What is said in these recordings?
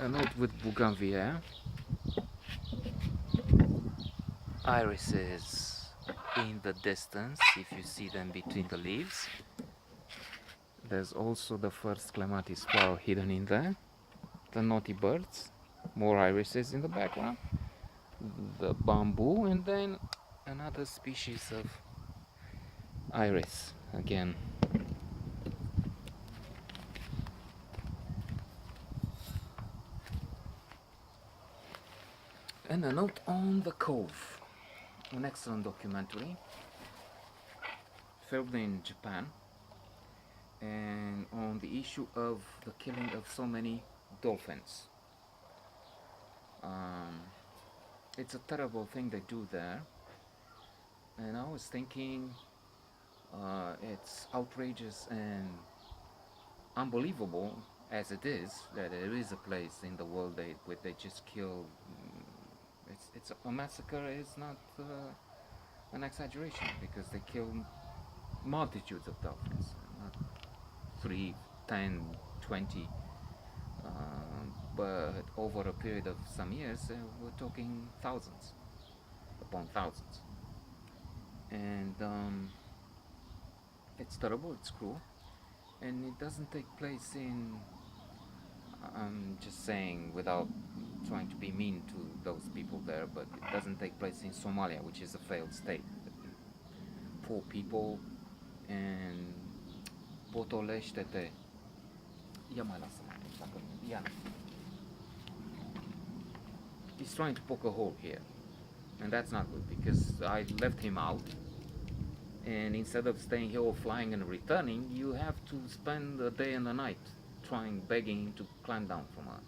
A note with bougainvillea, irises in the distance if you see them between the leaves. There's also the first clematis sparrow hidden in there. The naughty birds, more irises in the background. The bamboo, and then another species of iris again. And a note on the Cove, an excellent documentary filmed in Japan, and on the issue of the killing of so many dolphins. Um, it's a terrible thing they do there, and I was thinking it's outrageous and unbelievable as it is that there is a place in the world where they just kill. It's a massacre is not an exaggeration because they kill multitudes of dolphins, not 3, 10, 20, but over a period of some years, we're talking thousands upon thousands, and it's terrible, it's cruel, and it doesn't take place in. I'm just saying without trying to be mean to those people there, but it doesn't take place in Somalia, which is a failed state. Poor people and potolește-te. Ia mai lasă-mă, dacă, ia. He's trying to poke a hole here, and that's not good because I left him out, and instead of staying here or flying and returning, you have to spend a day and a night trying, begging him to climb down from her.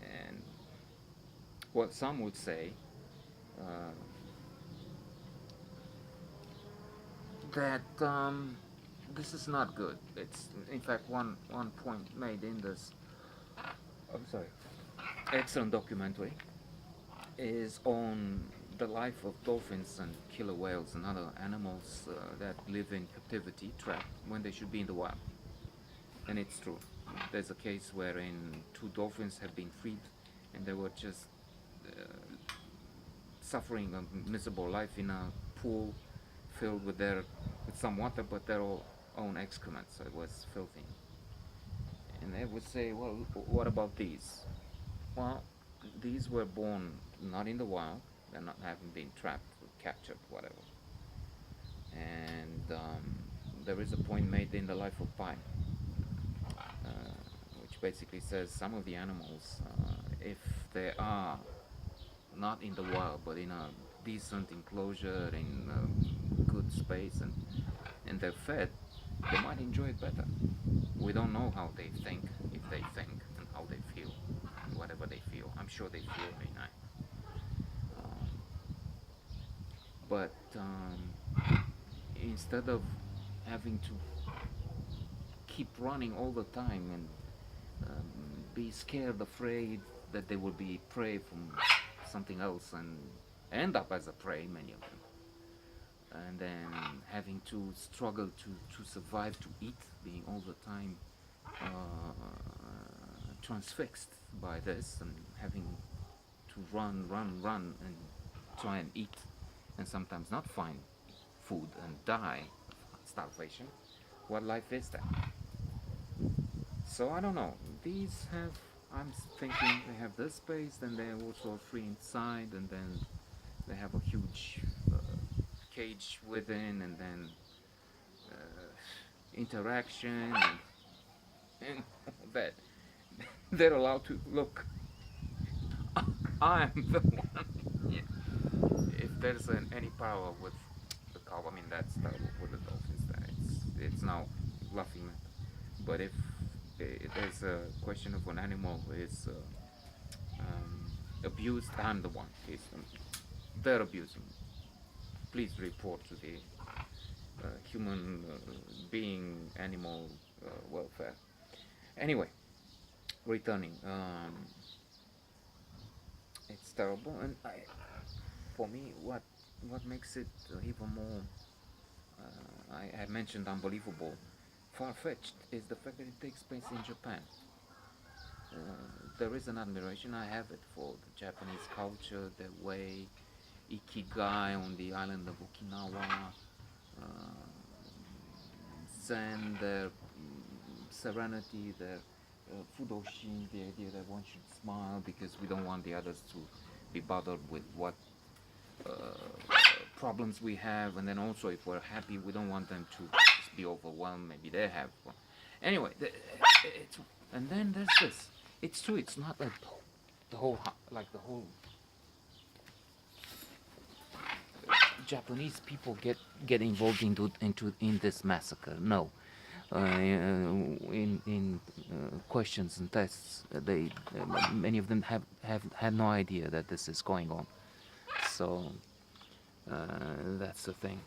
And what some would say that this is not good. It's in fact one point made in this. I'm sorry. Excellent documentary is on the life of dolphins and killer whales and other animals that live in captivity, trapped when they should be in the wild. And it's true. There's a case wherein 2 dolphins have been freed, and they were just suffering a miserable life in a pool filled with some water, but their own excrement, so it was filthy. And they would say, well, what about these? Well, these were born not in the wild, they're not having been trapped or captured, whatever. And there is a point made in the life of Pi, which basically says some of the animals, if they are not in the wild but in a decent enclosure, in a good space, and they're fed, they might enjoy it better. We don't know how they think, if they think, and how they feel, and whatever they feel. I'm sure they feel very nice. But instead of having to keep running all the time and be scared, afraid that they will be prey from something else and end up as a prey, many of them, and then having to struggle to survive, to eat, being all the time transfixed by this, and having to run, and try and eat, and sometimes not find food and die of starvation. What life is that? So I don't know. These have, I'm thinking they have this space, then they're also free inside, and then they have a huge cage within, and then interaction, and that they're allowed to look. I'm the one. Yeah. If there's any power with the cow, I mean that's terrible with the dolphins. That it's now laughing matter. But if there's a question of an animal is abused, I'm the one. They're abusing. Please report to the human being animal welfare. Anyway, returning. It's terrible, and for me, what makes it even more, I mentioned unbelievable, far-fetched, is the fact that it takes place in Japan. there is an admiration I have it for the Japanese culture, their way, ikigai on the island of Okinawa, uh, zen, their serenity, their fudoshin, the idea that one should smile because we don't want the others to be bothered with what uh, problems we have, and then also if we're happy, we don't want them to just be overwhelmed. Maybe they have one. Anyway, it's and then there's this. It's true. It's not like the whole like the whole Japanese people get involved into in this massacre. No, in questions and tests, they many of them have had no idea that this is going on. So that's the thing.